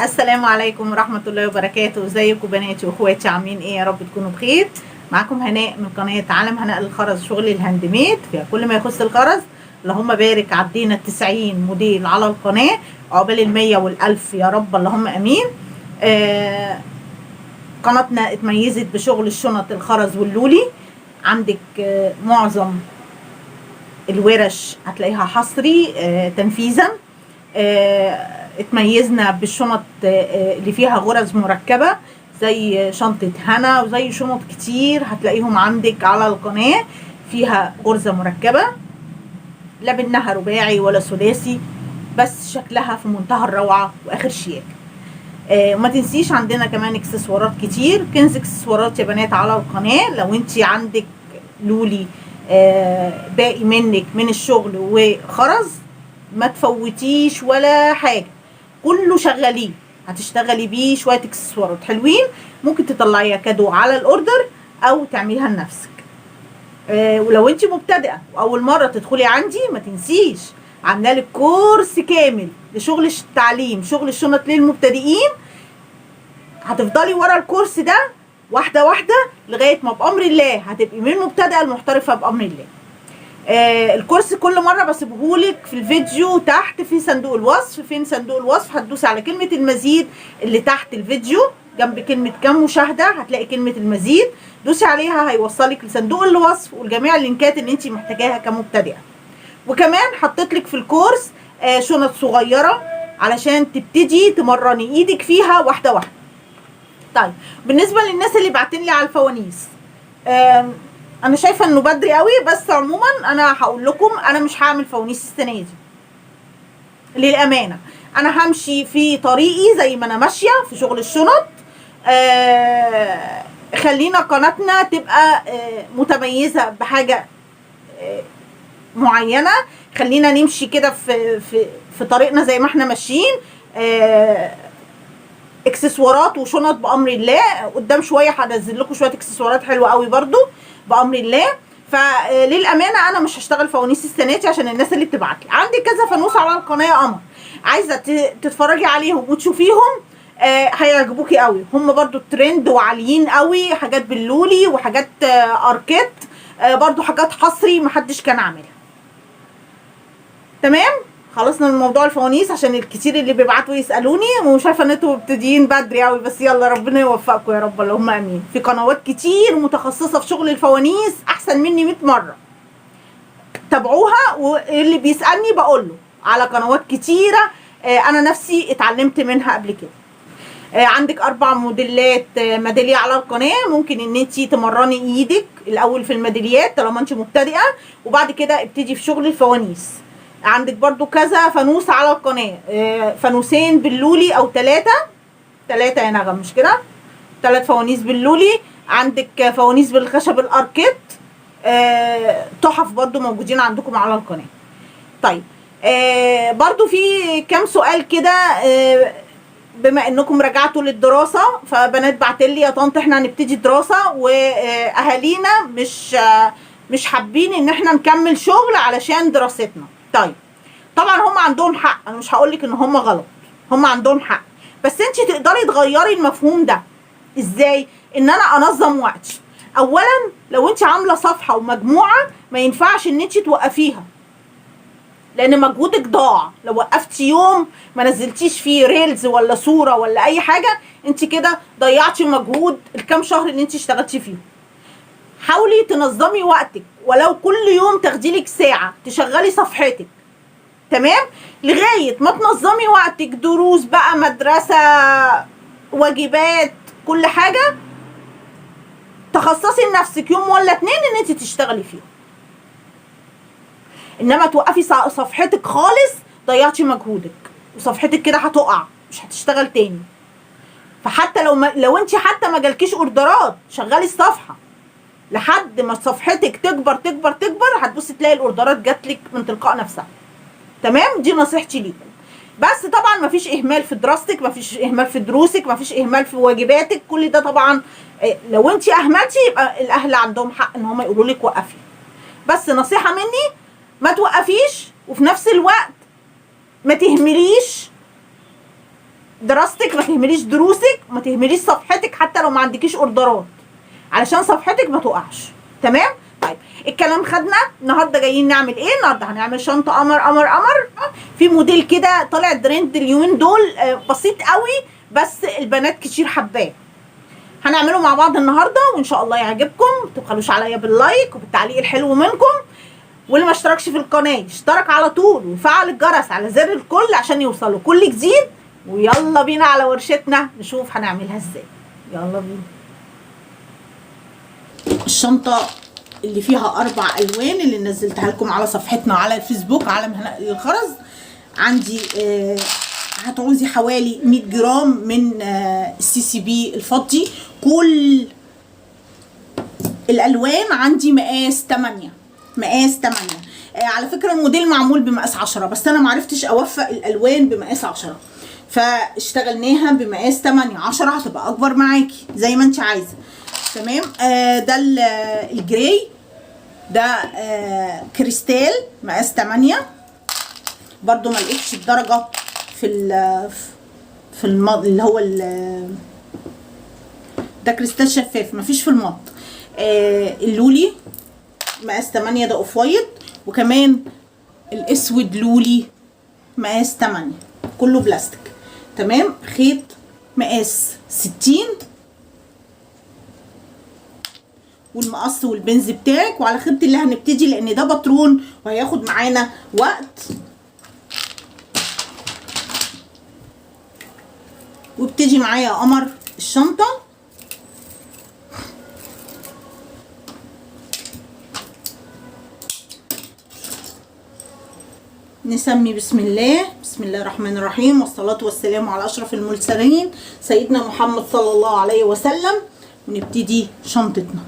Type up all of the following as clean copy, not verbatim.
السلام عليكم ورحمة الله وبركاته. ازيكم بناتي واخواتي، عاملين ايه؟ يا رب تكونوا بخير. معاكم هناء من قناة عالم هناء للخرز، شغل الهاند ميد فيها كل ما يخص الخرز. اللهم بارك، عدينا ال90 موديل على القناة، عقبال ال100 وال1000 يا رب، اللهم امين. قناتنا اتميزت بشغل الشنط الخرز واللولي. عندك معظم الورش هتلاقيها حصري تنفيذا. اتميزنا بالشنط اللي فيها غرز مركبة، زي شنطة هنا وزي شنط كتير هتلاقيهم عندك على القناة فيها غرزة مركبة، لا منها رباعي ولا ثلاثي، بس شكلها في منتهى الروعة واخر شياكة. وما تنسيش عندنا كمان اكسسوارات كتير، كنز اكسسوارات يا بنات على القناة. لو انت عندك لولي باقي منك من الشغل وخرز، ما تفوتيش ولا حاجة، كله شغليه، هتشتغلي بيه شوية اكسسوارات حلوين، ممكن تطلعيها كادو على الاوردر او تعمليها لنفسك. ولو انت مبتدئة واول مرة تدخلي عندي، ما تنسيش عامله لك كورس كامل لشغل التعليم، شغل الشنط للمبتدئين. هتفضلي ورا الكورس ده واحدة واحدة لغاية ما بأمر الله هتبقي من مبتدئة المحترفة بأمر الله. الكورس كل مره بسيبهولك في الفيديو تحت في صندوق الوصف. فين صندوق الوصف؟ هتدوسي على كلمه المزيد اللي تحت الفيديو جنب كلمه كم مشاهده، هتلاقي كلمه المزيد، دوسي عليها هيوصلك لصندوق الوصف والجميع اللينكات اللي انت محتاجاها كمبتدئه. وكمان حطيت لك في الكورس شنط صغيره علشان تبتدي تمرني ايدك فيها واحده واحده. طيب بالنسبه للناس اللي بعتين لي على الفوانيس، انا شايفه انه بدري قوي، بس عموما انا هقول لكم انا مش هعمل فوانيس السنه دي للامانه. انا همشي في طريقي زي ما انا ماشيه في شغل الشنط. خلينا قناتنا تبقى متميزه بحاجه معينه، خلينا نمشي كده في طريقنا زي ما احنا ماشيين. اكسسوارات وشنط بامر الله، قدام شويه هنزل لكم شويه اكسسوارات حلوه قوي برضو بامر الله. فللامانه انا مش هشتغل فوانيس السنه دي عشان الناس اللي بتبعت لي. عندي كذا فانوس على القناه يا قمر، عايزه تتفرجي عليهم وتشوفيهم، هيعجبوكي قوي. هم برضو الترند وعاليين قوي، حاجات باللولي وحاجات اركيت، برضو حاجات حصري محدش كان عاملها. تمام، خلصنا من موضوع الفوانيس عشان الكتير اللي بيبعتوا يسالوني، ومش عارفه ان انتوا مبتدئين بدري قوي، بس يلا ربنا يوفقكم يا رب، اللهم امين. في قنوات كتير متخصصه في شغل الفوانيس احسن مني 100 مره، تابعوها. واللي بيسالني بقول له على قنوات كتيره انا نفسي اتعلمت منها قبل كده. عندك 4 موديلات ميداليه على القناه، ممكن ان انت تمرني ايدك الاول في الميداليات طالما انت مبتدئه، وبعد كده ابتدي في شغل الفوانيس. عندك برضو كذا فانوس على القناة، فانوسين باللولي او 3 يا نغم، مش كده؟ 3 فوانيس باللولي. عندك فوانيس بالخشب الاركيت، تحف برضو موجودين عندكم على القناة. طيب برضو في كام سؤال كده، بما انكم رجعتوا للدراسة، فبنات بعتلي يا طنط احنا هنبتدي دراسة واهالينا مش حابين ان احنا نكمل شغل علشان دراستنا. طيب طبعا هم عندهم حق، انا مش هقولك ان هم غلط، هم عندهم حق، بس انت تقدري تغيري المفهوم ده ازاي؟ ان انا انظم وقتي. اولا لو انت عامله صفحه ومجموعه ما ينفعش ان انت توقفيها، لان مجهودك ضاع. لو وقفتي يوم ما نزلتيش فيه ريلز ولا صوره ولا اي حاجه، انت كده ضيعتي مجهود الكام شهر اللي انت اشتغلتي فيهم. حاولي تنظمي وقتك، ولو كل يوم تاخديلك ساعه تشغلي صفحتك، تمام؟ لغايه ما تنظمي وقتك، دروس بقى، مدرسه، واجبات، كل حاجه تخصصي لنفسك يوم ولا 2 ان انت تشتغلي فيهم. انما توقفي صفحتك خالص ضيعتي مجهودك، وصفحتك كده هتقع مش هتشتغل تاني. فحتى لو انت حتى ما جالكيش اوردرات، شغلي الصفحه لحد ما صفحتك تكبر تكبر تكبر، هتبصي تلاقي الاوردرات جاتلك من تلقاء نفسها. تمام، دي نصيحتي ليكم. بس طبعا مفيش اهمال في دراستك، مفيش اهمال في دروسك، مفيش اهمال في واجباتك، كل ده طبعا لو انت اهملتي يبقى الاهل عندهم حق ان هم يقولوا لك وقفي. بس نصيحه مني، ما توقفيش، وفي نفس الوقت ما تهمليش دراستك، ما تهمليش دروسك، ما تهمليش صفحتك حتى لو ما عندكيش اوردرات، علشان صفحتك ما تقعش. تمام. طيب الكلام خدنا. النهارده جايين نعمل ايه؟ النهارده هنعمل شنطه قمر قمر قمر في موديل كده طالع ترند اليومين دول، بسيط قوي بس البنات كتير حباه. هنعمله مع بعض النهارده وان شاء الله يعجبكم. ما تبخلوش عليا باللايك وبالتعليق الحلو منكم، واللي ما اشتركش في القناه يشترك على طول ويفعل الجرس على زر الكل عشان يوصلوا كل جديد. ويلا بينا على ورشتنا نشوف هنعملها ازاي. يلا بينا. الشنطه اللي فيها 4 ألوان اللي نزلتها لكم على صفحتنا على الفيسبوك عالم هناء للخرز. عندي هتعوزي حوالي 100 جرام من السي سي بي الفضي. كل الالوان عندي مقاس 8. على فكره الموديل معمول بمقاس 10 بس انا معرفتش اوفق الالوان بمقاس 10 فاشتغلناها بمقاس 8. 10 هتبقى اكبر معاكي زي ما انت عايزه. تمام. ده الجراي ده كريستال مقاس 8. برضو ما لقيتش الدرجه في اللي هو ده كريستال شفاف مفيش في المط. اللولي مقاس 8 ده اوف وايت، وكمان الاسود لولي مقاس 8 كله بلاستيك. تمام. خيط مقاس 60 والمقص والبنز بتاعك وعلى خيط اللي هنبتدي لان ده باترون وهياخد معانا وقت. وابتدي معايا يا قمر الشنطه. نسمي بسم الله الرحمن الرحيم، والصلاة والسلام على أشرف المرسلين سيدنا محمد صلى الله عليه وسلم. ونبتدي شنطتنا.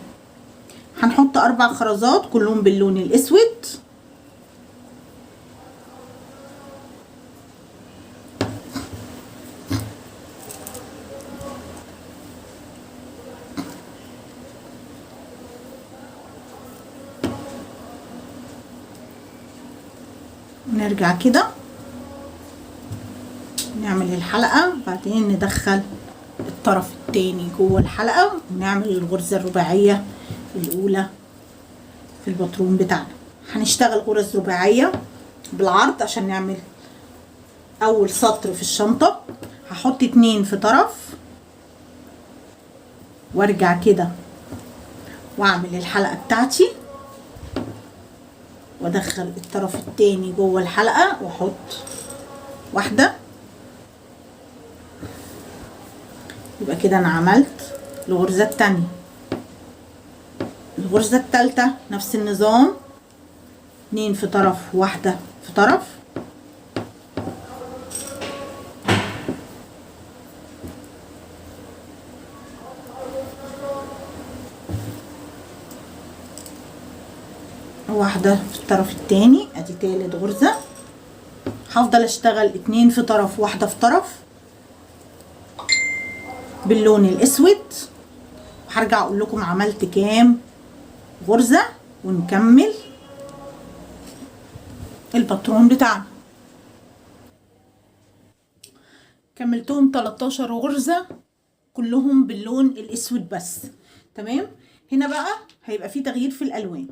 هنحط 4 خرزات كلهم باللون الأسود. نرجع كده نعمل الحلقة، بعدين ندخل الطرف التاني جوه الحلقة ونعمل الغرزة الرباعية الأولى في الباترون بتاعنا. هنشتغل غرز رباعية بالعرض عشان نعمل أول سطر في الشنطة. هحط 2 في طرف وارجع كده واعمل الحلقة بتاعتي وادخل الطرف التاني جوه الحلقة واحط واحدة. يبقى كده انا عملت الغرزة التانية. الغرزة التالتة نفس النظام، 2 في طرف واحدة في طرف. واحدة في الطرف التاني ادي تالت غرزة. هفضل اشتغل 2 في طرف واحدة في طرف باللون الاسود. وهرجع اقول لكم عملت كام غرزة ونكمل الباترون بتاعنا. كملتهم 13 غرزة كلهم باللون الاسود بس. تمام. هنا بقى هيبقى في تغيير في الالوان.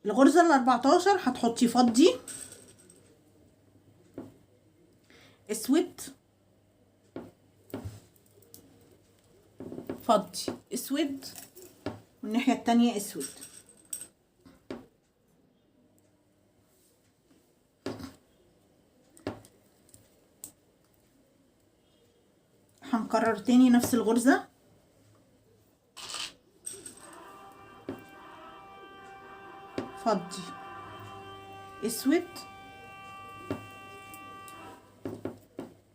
الغرزة ال 14 هتحطي فضي اسود فضي اسود والناحية التانية اسود. هنكرر تاني نفس الغرزة. فضي اسود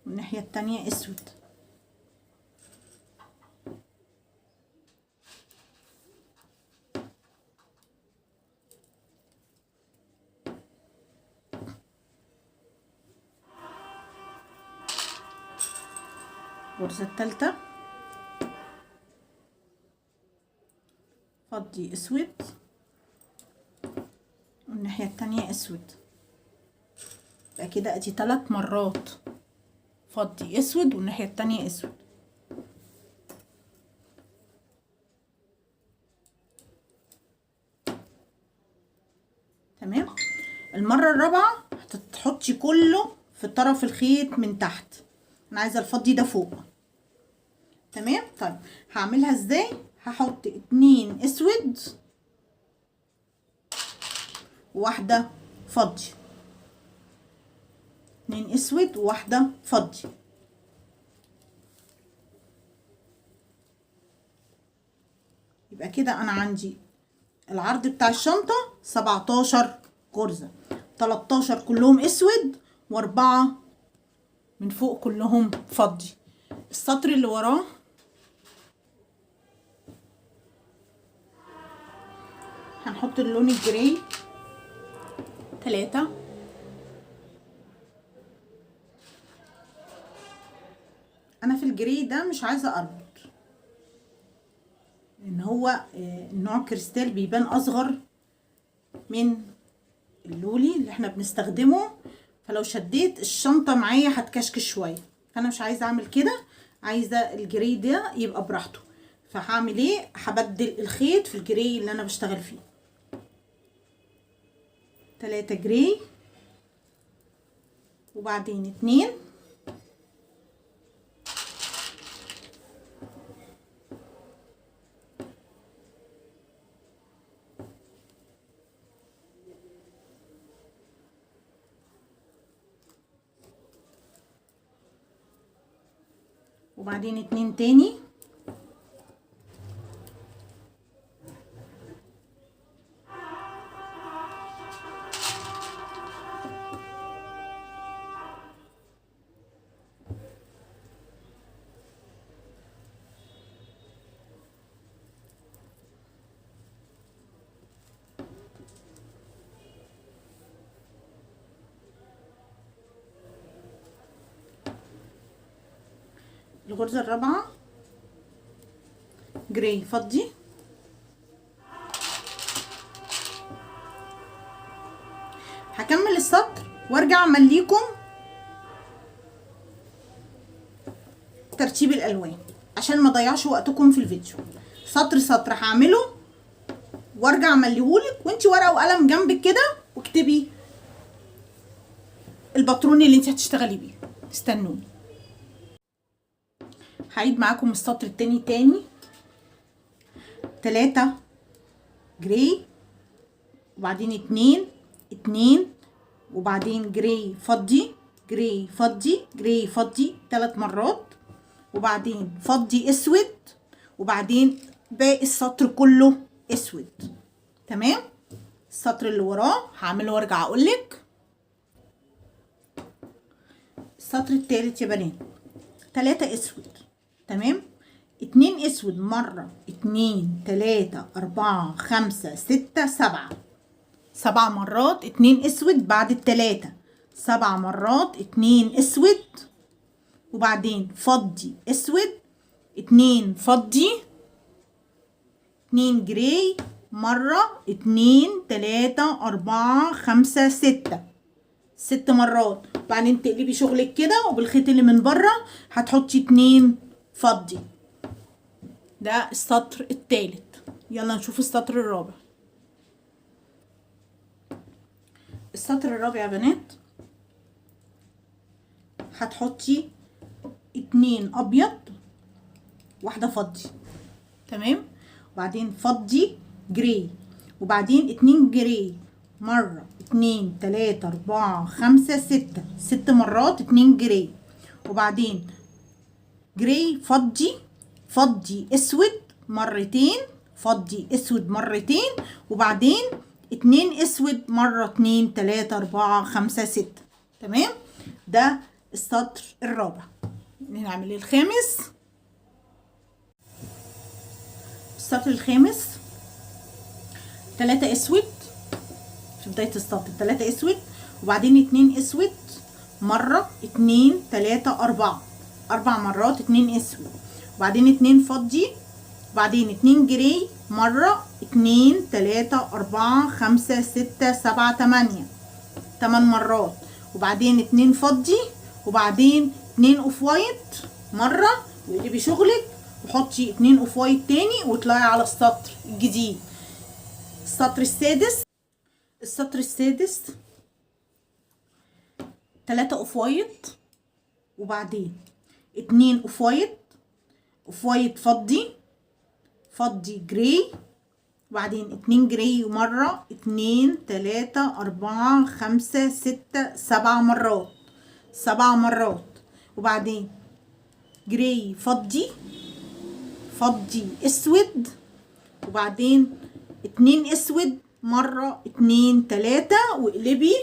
والناحية التانية اسود. الغرزة التالتة فضي اسود والناحية التانية اسود. يبقى كده ادي 3 مرات فضي اسود والناحية التانية اسود. تمام. المرة الرابعة هتحطي كله في طرف الخيط من تحت. انا عايزة الفضي ده فوق. تمام. طيب هعملها ازاي؟ هحط 2 اسود وواحدة فضي، 2 اسود وواحدة فضي. يبقى كده انا عندي العرض بتاع الشنطة 17 غرزة، 13 كلهم اسود و4 من فوق كلهم فضي. السطر اللي وراه هنحط اللون الجراي 3. انا في الجراي ده مش عايزة اربط، ان هو النوع كريستال بيبان اصغر من اللولي اللي احنا بنستخدمه، فلو شديت الشنطة معايا هتكشكش شوية، فانا مش عايزة اعمل كده، عايزة الجراي ده يبقى براحته. فهعمل ايه؟ هبدل الخيط في الجراي اللي انا بشتغل فيه. 3 جراي وبعدين 2 وبعدين 2 تاني الغرزة الرابعة جراي فضي، هكمل السطر وارجع امليكم ترتيب الالوان عشان ما اضيعش وقتكم في الفيديو. سطر سطر هعمله وارجع امليهولك، وانتي ورقه وقلم جنبك كده واكتبي الباترون اللي انتي هتشتغلي بيه. استنوني. هعيد معاكم السطر التاني تاني. 3 جراي وبعدين 2 وبعدين جراي فضي جراي فضي جراي فضي 3 مرات، وبعدين فضي اسود، وبعدين باقي السطر كله اسود. تمام. السطر اللي وراه هعمله وارجع اقولك. السطر التالت يا بنات 3 اسود. تمام. 2 اسود مرة، 2 3 4 5 6 7، 7 مرات 2 اسود بعد ال3، 7 مرات 2 اسود وبعدين فضي اسود، 2 فضي، 2 جراي مرة، 2 3 4 5 6 مرات. بعدين تقلبي شغلك كده وبالخيط اللي من بره هتحطي 2 فضي. ده السطر التالت. يلا نشوف السطر الرابع. السطر الرابع يا بنات هتحطي 2 ابيض واحدة فضي. تمام. وبعدين فضي جراي، وبعدين 2 جراي مرة، 2 3 4 5 6 مرات 2 جراي، وبعدين جراي فضي فضي اسود مرتين، فضي اسود مرتين، وبعدين 2 اسود مرة، 2 3 4 5 6. تمام. ده السطر الرابع. نعمل الخامس. السطر الخامس 3 اسود في بداية السطر، 3 اسود وبعدين 2 اسود مرة، 2 3 4 مرات 2 اسود، وبعدين 2 فضي، وبعدين 2 جراي مرة، 2 3 4 5 6 7 8 مرات، وبعدين 2 فضي، وبعدين 2 اوف وايت مره واقلبي شغلك، وحطي 2 اوف وايت تاني واطلعي على السطر الجديد. السطر السادس 3 اوف وايت، وبعدين 2 اوف وايت فضي جراي، وبعدين 2 جراي مرة، 2 3 4 5 6 7 مرات، 7 مرات، وبعدين جراي فضي اسود، وبعدين 2 اسود مرة، 2 3 واقلبي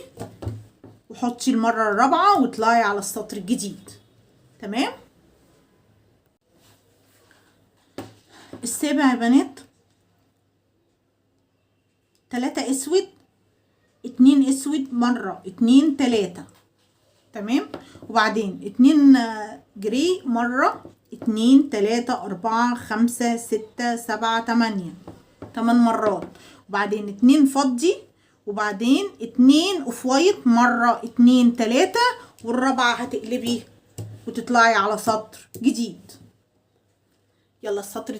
وحطي المرة الرابعة واطلعي على السطر الجديد. تمام. السابع يا بنات 3 اسود، 2 اسود مرة، 2 3. تمام. وبعدين 2 جري مرة، 2 3 4 5 6 7 8 مرات، وبعدين 2 فضي، وبعدين 2 اوف وايت مرة، 2 3، والرابعة هتقلبي وتطلعي على سطر جديد. يلا السطر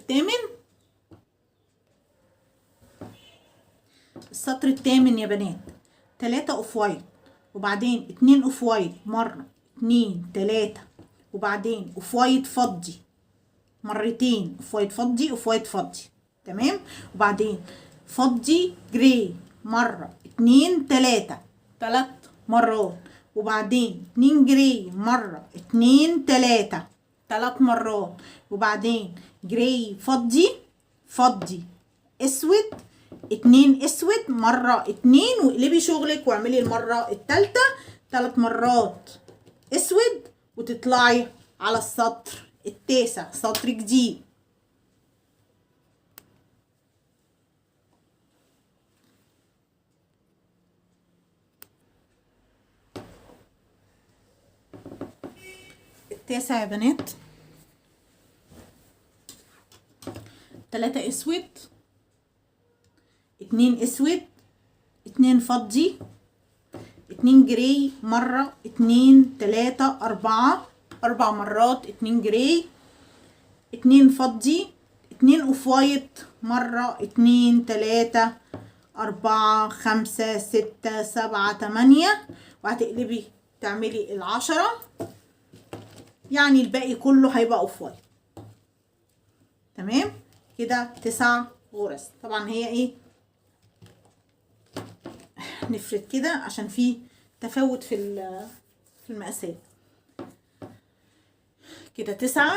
الثامن يا بنات 3 اوف وايت، وبعدين 2 اوف وايت مرة، 2 3، وبعدين اوف وايت فضي مرتين، اوف وايت فضي. تمام. وبعدين فضي جراي مرة، 2 3 مرات، وبعدين 2 جراي مرة، 2 3 مرات، وبعدين جراي فضي اسود، 2 اسود مرة، 2، واقلبي شغلك واعملي المرة التالتة 3 مرات اسود وتطلعي على السطر التاسع، سطر جديد. التاسع يا بنات 3 اسود، 2 اسود، 2 فضي، 2 جراي مرة، 2 3 4 مرات، 2 جراي، 2 فضي، 2 اوف وايت مرة، 2 3 4 5 6 7 8، وهتقلبي تعملي 10، يعني الباقي كله هيبقى اوف وايت. تمام كده 9 غرز. طبعا هي ايه، نفرد كده عشان في تفاوت في المقاسات. كده 9.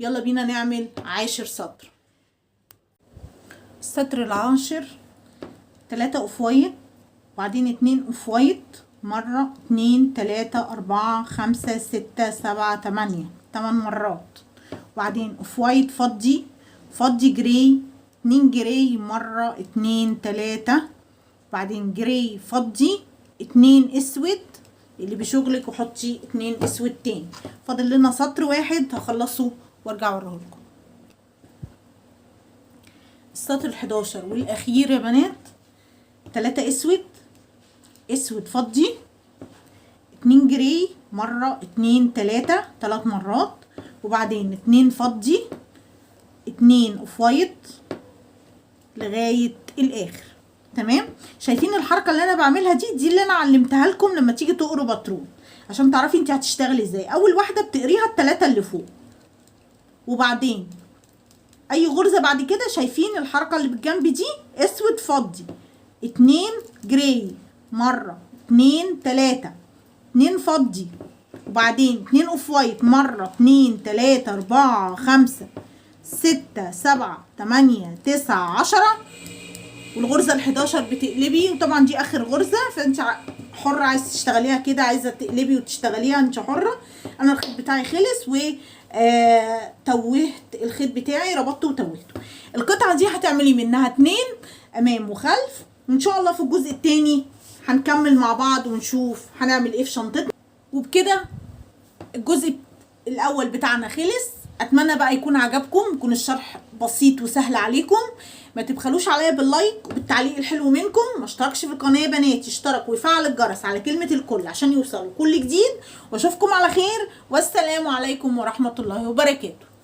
يلا بينا نعمل 10 سطر. السطر العاشر 3 اوف وايت، وبعدين 2 اوف وايت مرة، 2 3 4 5 6 7 8 مرات، وبعدين اوف وايت فضي جراي، 2 جراي مرة، 2 3، بعدين جراي فضي، 2 اسود اللي بشغلك وحطي 2 اسود تاني. فاضل لنا سطر واحد هخلصه وارجع اوريهولكم. السطر ال11 والاخير يا بنات 3 اسود فضي، 2 جراي مرة، 2 3 مرات، وبعدين 2 فضي، 2 اوف وايت لغاية الاخر. تمام. شايفين الحركة اللي انا بعملها دي اللي انا علمتها لكم لما تيجي تقروا باترون عشان تعرفي انت هتشتغلي ازاي. اول واحدة بتقريها ال3 اللي فوق، وبعدين اي غرزة بعد كده شايفين الحركة اللي بالجنب دي اسود فضي، 2 جراي مرة، 2 3، 2 فضي، وبعدين 2 اوف وايت مرة، 2 3 4 5 6 7 8 9 10، والغرزة ال11 بتقلبي، وطبعا دي اخر غرزة فانت حرة عايزة تشتغليها كده، عايزة تقلبي وتشتغليها انت حرة. انا الخيط بتاعي خلص و توهت الخيط بتاعي، ربطته وتوهته. القطعة دي هتعملي منها 2 امام وخلف، وان شاء الله في الجزء التاني هنكمل مع بعض ونشوف هنعمل ايه في شنطتنا. وبكده الجزء الاول بتاعنا خلص. اتمنى بقى يكون عجبكم، يكون الشرح بسيط وسهل عليكم. ما تبخلوش عليا باللايك وبالتعليق الحلو منكم. ما اشتركش في القناه يا بنات يشترك ويفعل الجرس على كلمه الكل عشان يوصلوا كل جديد. واشوفكم على خير، والسلام عليكم ورحمه الله وبركاته.